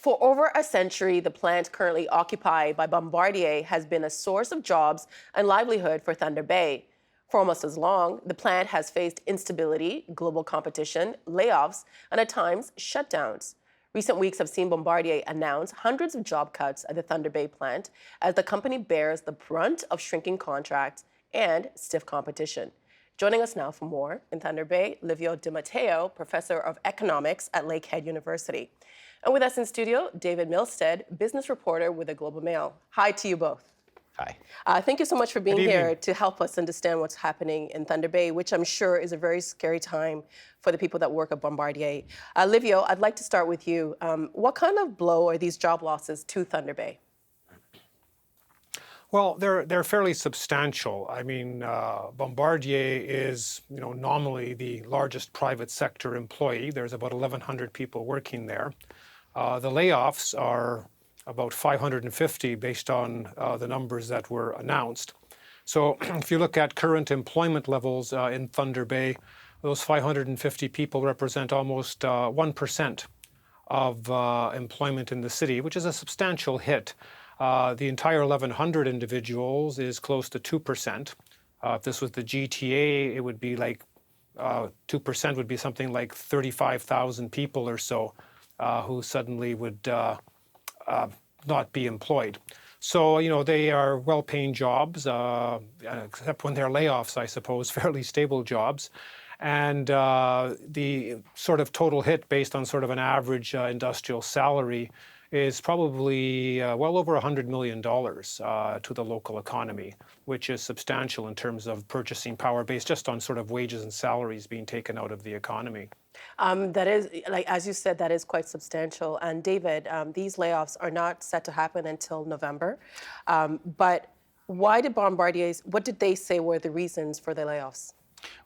For over a century, the plant currently occupied by Bombardier has been a source of jobs and livelihood for Thunder Bay. For almost as long, the plant has faced instability, global competition, layoffs, and at times shutdowns. Recent weeks have seen Bombardier announce hundreds of job cuts at the Thunder Bay plant as the company bears the brunt of shrinking contracts and stiff competition. Joining us now for more in Thunder Bay, Livio Di Matteo, professor of economics at Lakehead University. And with us in studio, David Milstead, business reporter with the Globe and Mail. Hi to you both. Hi. Thank you so much for being here to help us understand what's happening in Thunder Bay, which I'm sure is a very scary time for the people that work at Bombardier. Livio, I'd like to start with you. What kind of blow are these job losses to Thunder Bay? Well, they're fairly substantial. I mean, Bombardier is, nominally the largest private sector employee. There's about 1,100 people working there. The layoffs are about 550 based on the numbers that were announced. So if you look at current employment levels in Thunder Bay, those 550 people represent almost 1% of employment in the city, which is a substantial hit. The entire 1,100 individuals is close to 2%. If this was the GTA, it would be like 2% would be something like 35,000 people or so who suddenly would not be employed. So, they are well-paying jobs, except when they're layoffs, I suppose, fairly stable jobs. And the sort of total hit based on sort of an average industrial salary is probably well over $100 million to the local economy, which is substantial in terms of purchasing power based just on sort of wages and salaries being taken out of the economy. That is, as you said, that is quite substantial. And David, these layoffs are not set to happen until November. But why did what did they say were the reasons for the layoffs?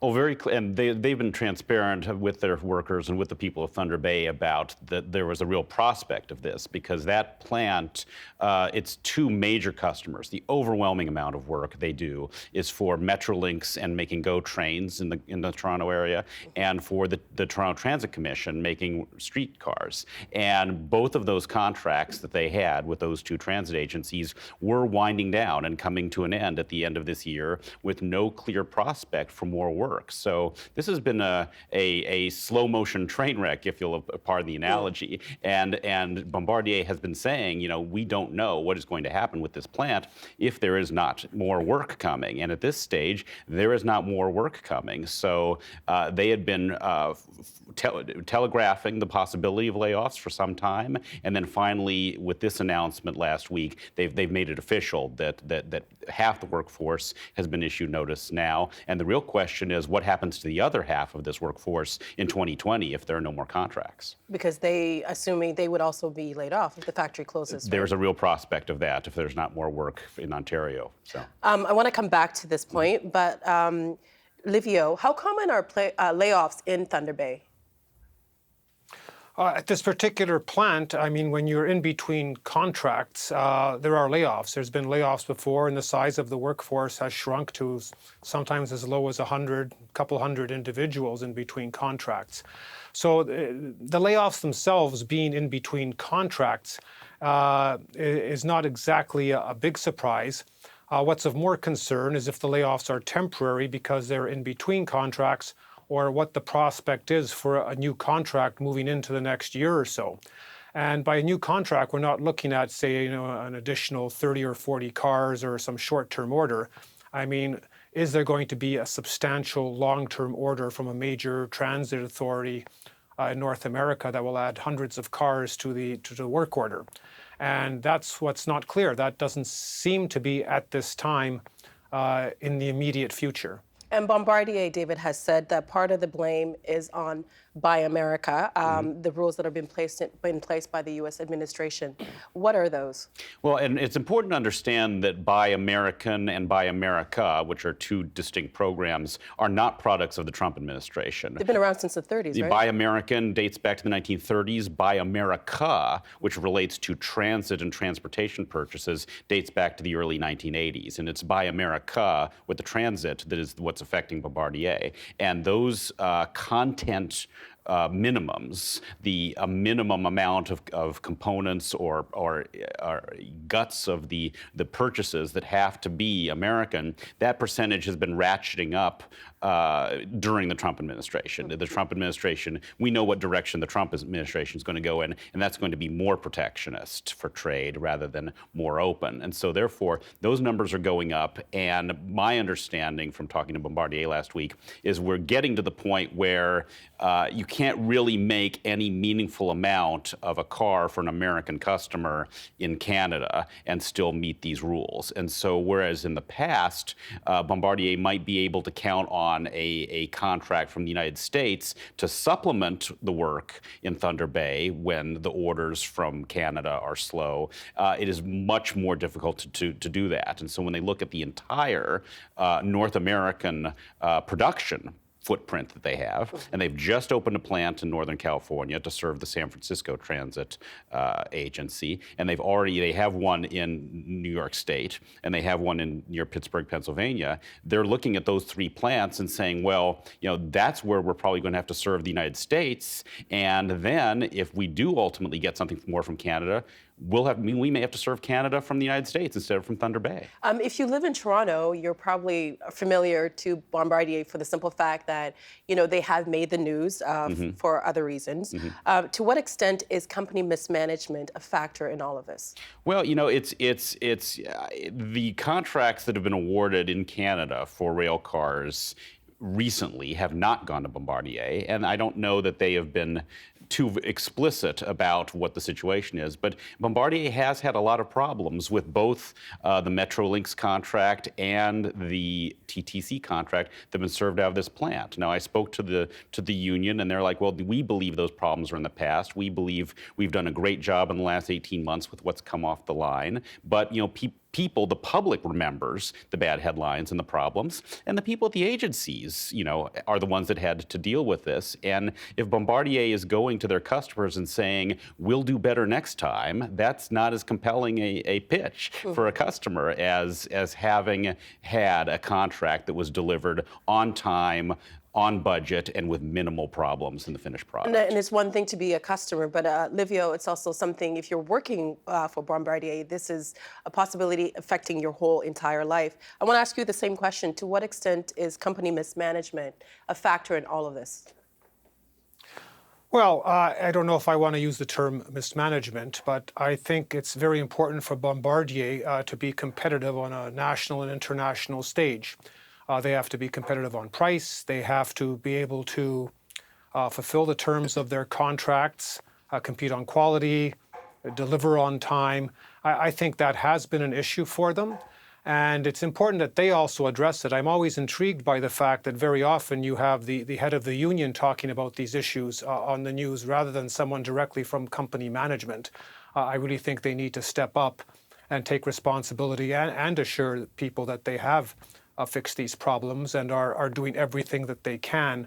Well, very clear, and they've been transparent with their workers and with the people of Thunder Bay about that there was a real prospect of this because that plant, it's two major customers. The overwhelming amount of work they do is for Metrolinx and making GO trains in the Toronto area, and for the Toronto Transit Commission making streetcars. And both of those contracts that they had with those two transit agencies were winding down and coming to an end at the end of this year with no clear prospect for more work. So this has been a slow motion train wreck, if you'll pardon the analogy. And Bombardier has been saying, we don't know what is going to happen with this plant if there is not more work coming. And at this stage, there is not more work coming. So they had been telegraphing the possibility of layoffs for some time. And then finally, with this announcement last week, they've made it official that half the workforce has been issued notice now. And the real question is what happens to the other half of this workforce in 2020 if there are no more contracts? Because assuming they would also be laid off if the factory closes. There's a real prospect of that if there's not more work in Ontario. So I want to come back to this point, but Livio, how common are layoffs in Thunder Bay? At this particular plant, I mean, when you're in between contracts, there are layoffs. There's been layoffs before, and the size of the workforce has shrunk to sometimes as low as 100, couple hundred individuals in between contracts. So the layoffs themselves being in between contracts is not exactly a big surprise. What's of more concern is if the layoffs are temporary because they're in between contracts, or what the prospect is for a new contract moving into the next year or so. And by a new contract, we're not looking at, say, an additional 30 or 40 cars or some short-term order. I mean, is there going to be a substantial long-term order from a major transit authority in North America that will add hundreds of cars to the work order? And that's what's not clear. That doesn't seem to be at this time in the immediate future. And Bombardier, David, has said that part of the blame is on Buy America, the rules that have been placed by the U.S. administration. What are those? Well, and it's important to understand that Buy American and Buy America, which are two distinct programs, are not products of the Trump administration. They've been around since the 30s, right? Buy American dates back to the 1930s. Buy America, which relates to transit and transportation purchases, dates back to the early 1980s. And it's Buy America with the transit that is what's affecting Bombardier. And those content minimums, the minimum amount of components or guts of the purchases that have to be American, that percentage has been ratcheting up during the Trump administration. The Trump administration, we know what direction the Trump administration is going to go in, and that's going to be more protectionist for trade rather than more open. And so therefore, those numbers are going up, and my understanding from talking to Bombardier last week is we're getting to the point where you can't really make any meaningful amount of a car for an American customer in Canada and still meet these rules. And so whereas in the past, Bombardier might be able to count on a contract from the United States to supplement the work in Thunder Bay when the orders from Canada are slow, it is much more difficult to do that. And so when they look at the entire North American production footprint that they have, and they've just opened a plant in Northern California to serve the San Francisco Transit Agency, and they have one in New York State, and they have one near Pittsburgh, Pennsylvania. They're looking at those three plants and saying, well, that's where we're probably going to have to serve the United States, and then if we do ultimately get something more from Canada, we may have to serve Canada from the United States instead of from Thunder Bay. If you live in Toronto, you're probably familiar to Bombardier for the simple fact that they have made the news for other reasons. To what extent is company mismanagement a factor in all of this? Well, it's the contracts that have been awarded in Canada for rail cars recently have not gone to Bombardier, and I don't know that they have been too explicit about what the situation is. But Bombardier has had a lot of problems with both the Metrolinx contract and the TTC contract that have been served out of this plant. Now, I spoke to the union, and they're like, well, we believe those problems are in the past. We believe we've done a great job in the last 18 months with what's come off the line. But, people, the public remembers the bad headlines and the problems, and the people at the agencies, are the ones that had to deal with this. And if Bombardier is going to their customers and saying, we'll do better next time, that's not as compelling a pitch for a customer as having had a contract that was delivered on time, on budget, and with minimal problems in the finished product. And it's one thing to be a customer, but Livio, it's also something, if you're working for Bombardier, this is a possibility affecting your whole entire life. I want to ask you the same question. To what extent is company mismanagement a factor in all of this? Well, I don't know if I want to use the term mismanagement, but I think it's very important for Bombardier to be competitive on a national and international stage. They have to be competitive on price. They have to be able to fulfill the terms of their contracts, compete on quality, deliver on time. I think that has been an issue for them. And it's important that they also address it. I'm always intrigued by the fact that very often you have the head of the union talking about these issues on the news rather than someone directly from company management. I really think they need to step up and take responsibility and assure people that they have fix these problems and are doing everything that they can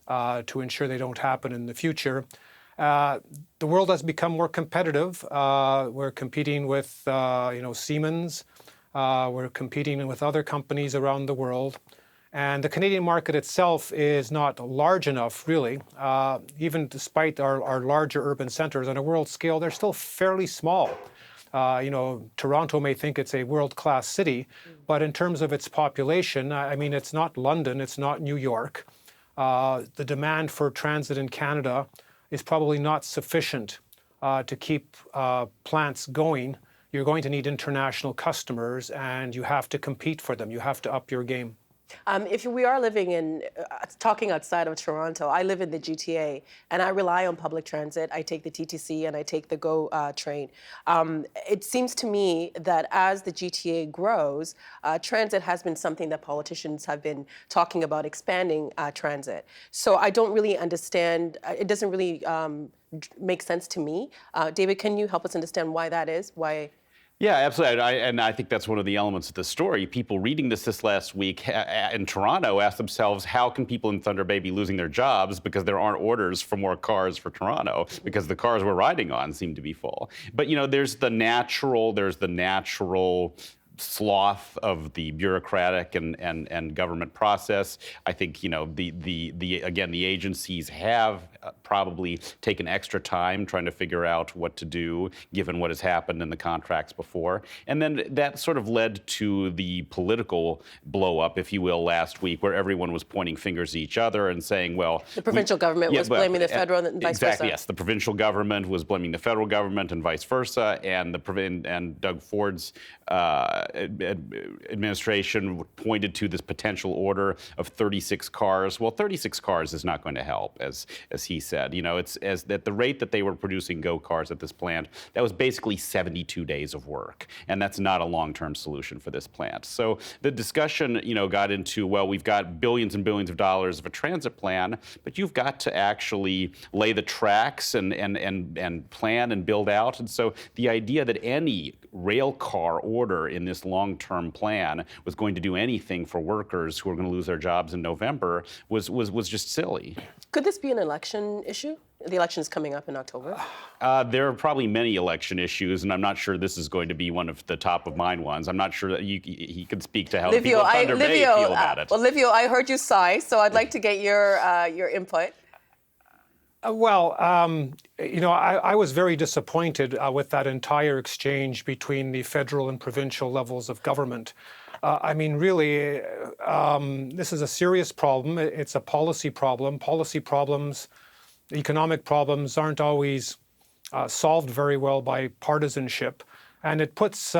to ensure they don't happen in the future. The world has become more competitive. We're competing with Siemens. We're competing with other companies around the world. And the Canadian market itself is not large enough, really. Even despite our larger urban centers on a world scale, they're still fairly small. Toronto may think it's a world-class city, but in terms of its population, it's not London, it's not New York. The demand for transit in Canada is probably not sufficient to keep plants going. You're going to need international customers, and you have to compete for them. You have to up your game. If we are living in, talking outside of Toronto, I live in the GTA, and I rely on public transit. I take the TTC and I take the GO train. It seems to me that as the GTA grows, transit has been something that politicians have been talking about expanding transit. So I don't really understand, it doesn't really make sense to me. David, can you help us understand why that is? Why? Yeah, absolutely. And I think that's one of the elements of the story. People reading this last week in Toronto asked themselves, how can people in Thunder Bay be losing their jobs because there aren't orders for more cars for Toronto because the cars we're riding on seem to be full. But there's the natural sloth of the bureaucratic and government process. I think, again, the agencies have probably taken extra time trying to figure out what to do, given what has happened in the contracts before. And then that sort of led to the political blow up, if you will, last week, where everyone was pointing fingers at each other and saying, well, the provincial government was blaming the federal and vice exactly, versa. Yes, the provincial government was blaming the federal government and vice versa, and Doug Ford's administration pointed to this potential order of 36 cars. Well, 36 cars is not going to help, as he said. It's at the rate that they were producing Go cars at this plant, that was basically 72 days of work, and that's not a long-term solution for this plant. So the discussion, got into, well, we've got billions and billions of dollars of a transit plan, but you've got to actually lay the tracks and plan and build out. And so the idea that any rail car order in this long-term plan was going to do anything for workers who are going to lose their jobs in November was just silly. Could this be an election issue? The election is coming up in October. There are probably many election issues, and I'm not sure this is going to be one of the top of mind ones. I'm not sure that he could speak to how the people of Thunder Bay feel about it. Well, Livio, I heard you sigh, so I'd like to get your input. I was very disappointed with that entire exchange between the federal and provincial levels of government. Really, this is a serious problem. It's a policy problem. Policy problems, economic problems aren't always solved very well by partisanship. And it puts,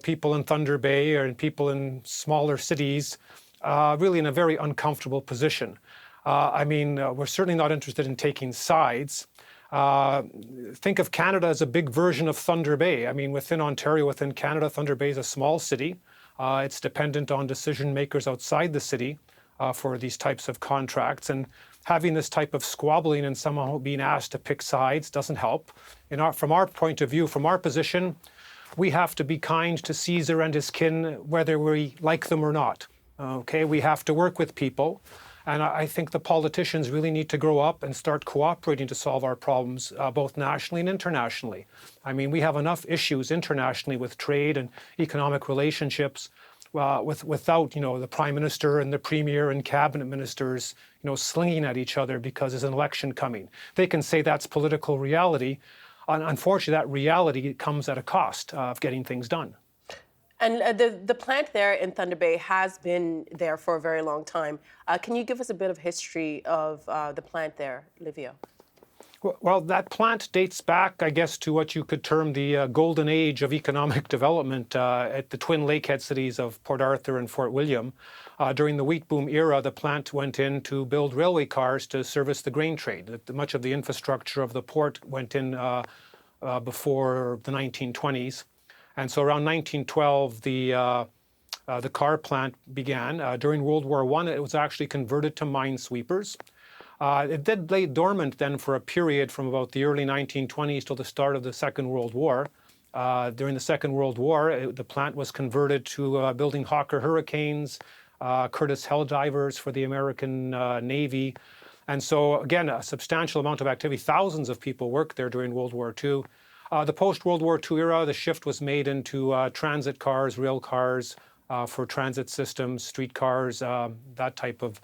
people in Thunder Bay or people in smaller cities really in a very uncomfortable position. We're certainly not interested in taking sides. Think of Canada as a big version of Thunder Bay. Within Ontario, within Canada, Thunder Bay is a small city. It's dependent on decision makers outside the city for these types of contracts. And having this type of squabbling and somehow being asked to pick sides doesn't help. From our point of view, from our position, we have to be kind to Caesar and his kin, whether we like them or not. Okay, we have to work with people. And I think the politicians really need to grow up and start cooperating to solve our problems, both nationally and internationally. We have enough issues internationally with trade and economic relationships without, the Prime Minister and the Premier and cabinet ministers, slinging at each other because there's an election coming. They can say that's political reality. Unfortunately, that reality comes at a cost of getting things done. And the plant there in Thunder Bay has been there for a very long time. Can you give us a bit of history of the plant there, Livio? Well, that plant dates back, I guess, to what you could term the golden age of economic development at the twin lakehead cities of Port Arthur and Fort William. During the wheat boom era, the plant went in to build railway cars to service the grain trade. Much of the infrastructure of the port went in before the 1920s. And so around 1912, the car plant began. During World War I, it was actually converted to minesweepers. It did lay dormant then for a period from about the early 1920s till the start of the Second World War. During the Second World War, the plant was converted to building Hawker Hurricanes, Curtiss Helldivers for the American Navy. And so, again, a substantial amount of activity. Thousands of people worked there during World War II. The post-World War II era, the shift was made into transit cars, rail cars for transit systems, streetcars, that type of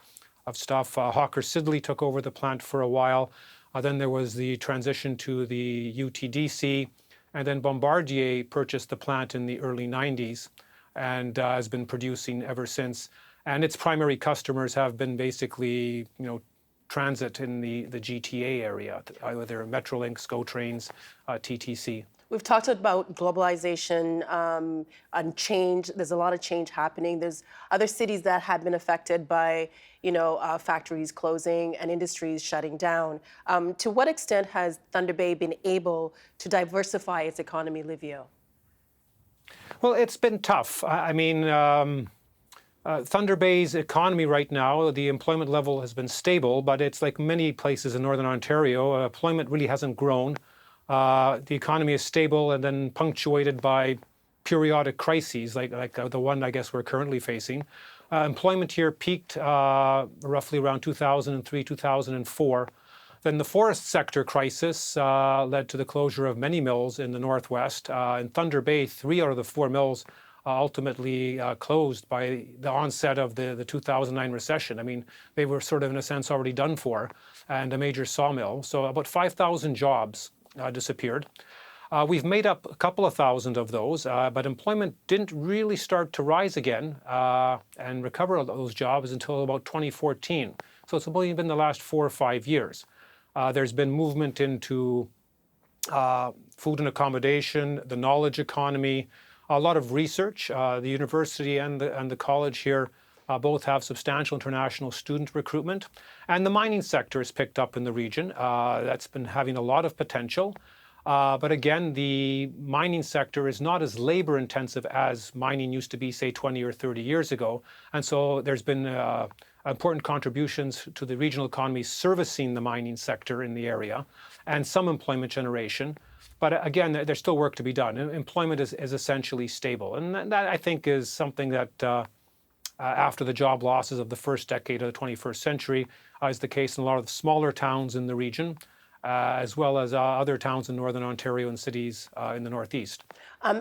stuff. Hawker Siddeley took over the plant for a while. Then there was the transition to the UTDC, and then Bombardier purchased the plant in the early 90s and has been producing ever since. And its primary customers have been basically, transit in the GTA area, either Metrolinx, GO Trains, TTC. We've talked about globalization and change. There's a lot of change happening. There's other cities that have been affected by, factories closing and industries shutting down. To what extent has Thunder Bay been able to diversify its economy, Livio? Well, it's been tough. Thunder Bay's economy right now, the employment level has been stable, but it's like many places in Northern Ontario, employment really hasn't grown. The economy is stable and then punctuated by periodic crises like the one I guess we're currently facing. Employment here peaked roughly around 2003, 2004. Then the forest sector crisis led to the closure of many mills in the Northwest. In Thunder Bay, 3 out of the 4 mills ultimately closed by the onset of the 2009 recession. I mean, they were sort of, in a sense, already done for, and a major sawmill. So about 5,000 jobs disappeared. We've made up a couple of thousand of those, but employment didn't really start to rise again and recover those jobs until about 2014. So it's only been the last 4 or 5 years. There's been movement into food and accommodation, the knowledge economy, a lot of research. The university and the college here both have substantial international student recruitment. And the mining sector has picked up in the region. That's been having a lot of potential. But again, the mining sector is not as labor intensive as mining used to be, say, 20 or 30 years ago. And so there's been important contributions to the regional economy servicing the mining sector in the area and some employment generation. But again, there's still work to be done. Employment is essentially stable. And that, I think, is something that after the job losses of the first decade of the 21st century is the case in a lot of the smaller towns in the region. As well as other towns in Northern Ontario and cities in the Northeast.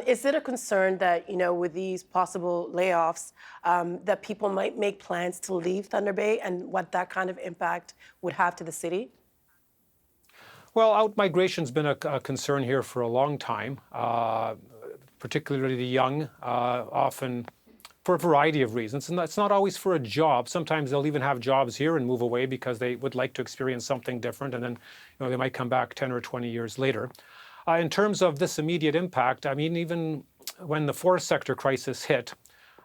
Is it a concern that, with these possible layoffs, that people might make plans to leave Thunder Bay and what that kind of impact would have to the city? Well, out-migration's been a concern here for a long time, particularly the young, often for a variety of reasons. And that's not always for a job. Sometimes they'll even have jobs here and move away because they would like to experience something different, and then they might come back 10 or 20 years later. In terms of this immediate impact, I mean, even when the forest sector crisis hit,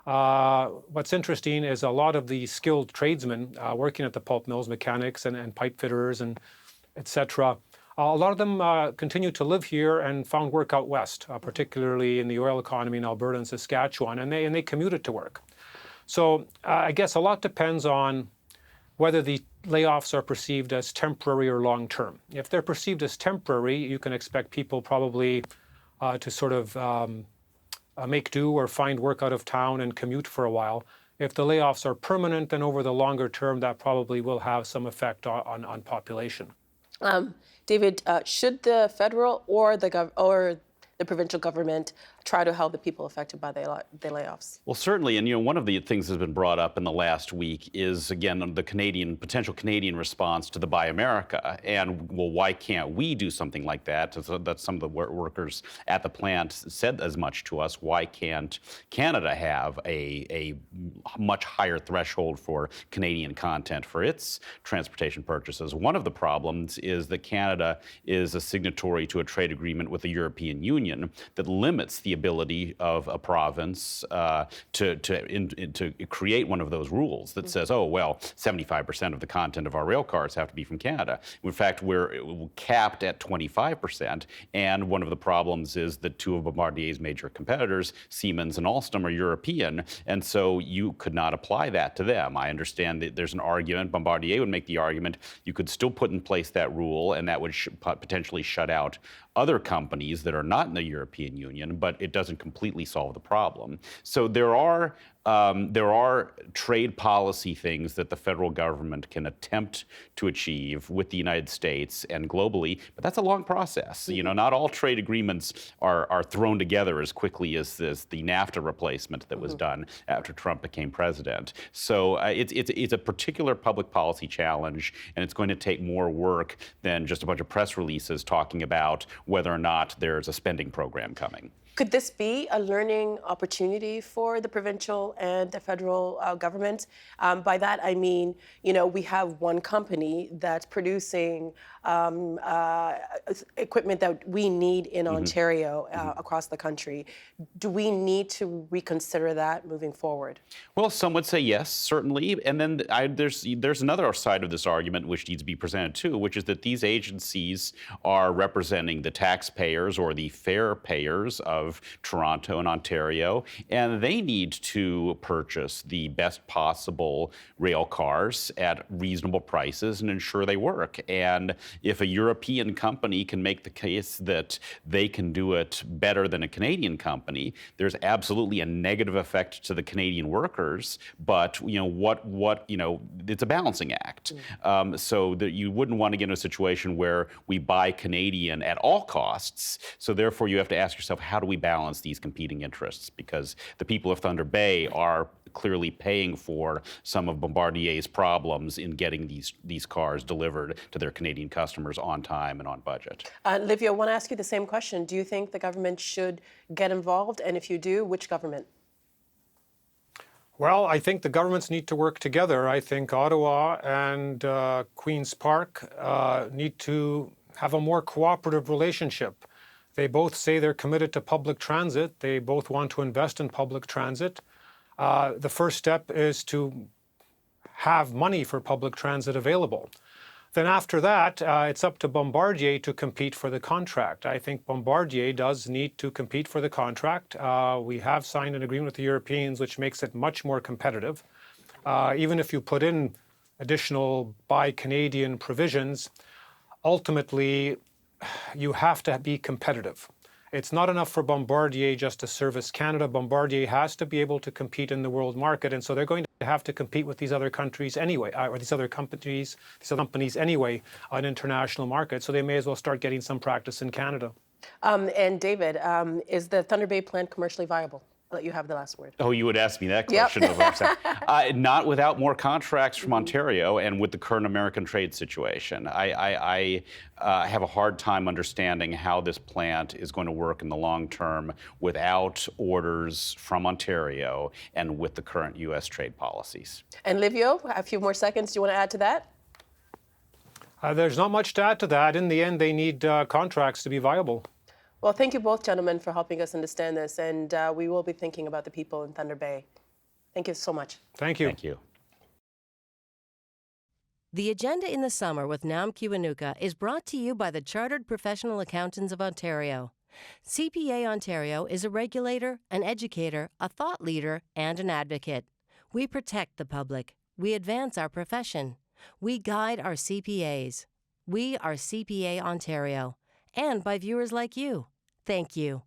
what's interesting is a lot of the skilled tradesmen working at the pulp mills, mechanics and pipe fitters and et cetera, a lot of them continued to live here and found work out west, particularly in the oil economy in Alberta and Saskatchewan, and they commuted to work. So I guess a lot depends on whether the layoffs are perceived as temporary or long-term. If they're perceived as temporary, you can expect people probably to sort of make do or find work out of town and commute for a while. If the layoffs are permanent, then over the longer term, that probably will have some effect on population. David, should the federal or the provincial government try to help the people affected by the layoffs? Well, certainly, and one of the things that's been brought up in the last week is, again, the potential Canadian response to the Buy America. And, well, why can't we do something like that? So that's some of the workers at the plant said as much to us. Why can't Canada have a much higher threshold for Canadian content for its transportation purchases? One of the problems is that Canada is a signatory to a trade agreement with the European Union that limits the ability of a province to create one of those rules that says, oh, well, 75% of the content of our rail cars have to be from Canada. In fact, we're capped at 25%. And one of the problems is that two of Bombardier's major competitors, Siemens and Alstom, are European. And so you could not apply that to them. I understand that there's an argument, Bombardier would make the argument, you could still put in place that rule, and that would potentially shut out other companies that are not in the European Union, but it doesn't completely solve the problem. So there are trade policy things that the federal government can attempt to achieve with the United States and globally, but that's a long process. Not all trade agreements are thrown together as quickly as the NAFTA replacement that was done after Trump became president. So it's a particular public policy challenge, and it's going to take more work than just a bunch of press releases talking about whether or not there's a spending program coming. Could this be a learning opportunity for the provincial and the federal government? By that, I mean, we have one company that's producing equipment that we need in Ontario across the country. Do we need to reconsider that moving forward? Well, some would say yes, certainly. And then there's another side of this argument which needs to be presented too, which is that these agencies are representing the taxpayers or the fare payers of Toronto and Ontario, and they need to purchase the best possible rail cars at reasonable prices and ensure they work. And If a European company can make the case that they can do it better than a Canadian company, there's absolutely a negative effect to the Canadian workers. But it's a balancing act. So that you wouldn't want to get in a situation where we buy Canadian at all costs. So therefore, you have to ask yourself, how do we balance these competing interests? Because the people of Thunder Bay are clearly paying for some of Bombardier's problems in getting these cars delivered to their Canadian customers on time and on budget. Livia, I want to ask you the same question. Do you think the government should get involved? And if you do, which government? Well, I think the governments need to work together. I think Ottawa and Queen's Park need to have a more cooperative relationship. They both say they're committed to public transit. They both want to invest in public transit. The first step is to have money for public transit available. Then after that, it's up to Bombardier to compete for the contract. I think Bombardier does need to compete for the contract. We have signed an agreement with the Europeans, which makes it much more competitive. Even if you put in additional Buy Canadian provisions, ultimately, you have to be competitive. It's not enough for Bombardier just to service Canada. Bombardier has to be able to compete in the world market, and so they're going to have to compete with these other countries anyway, or these other companies anyway on international markets. So they may as well start getting some practice in Canada. And David, is the Thunder Bay plant commercially viable? I'll let you have the last word. Oh, you would ask me that question. Yep. Not without more contracts from Ontario and with the current American trade situation. I have a hard time understanding how this plant is going to work in the long term without orders from Ontario and with the current U.S. trade policies. And Livio, a few more seconds. Do you want to add to that? There's not much to add to that. In the end, they need contracts to be viable. Well, thank you both, gentlemen, for helping us understand this, and we will be thinking about the people in Thunder Bay. Thank you so much. Thank you. Thank you. The Agenda in the Summer with Nam Kiwanuka is brought to you by the Chartered Professional Accountants of Ontario. CPA Ontario is a regulator, an educator, a thought leader, and an advocate. We protect the public. We advance our profession. We guide our CPAs. We are CPA Ontario. And by viewers like you. Thank you.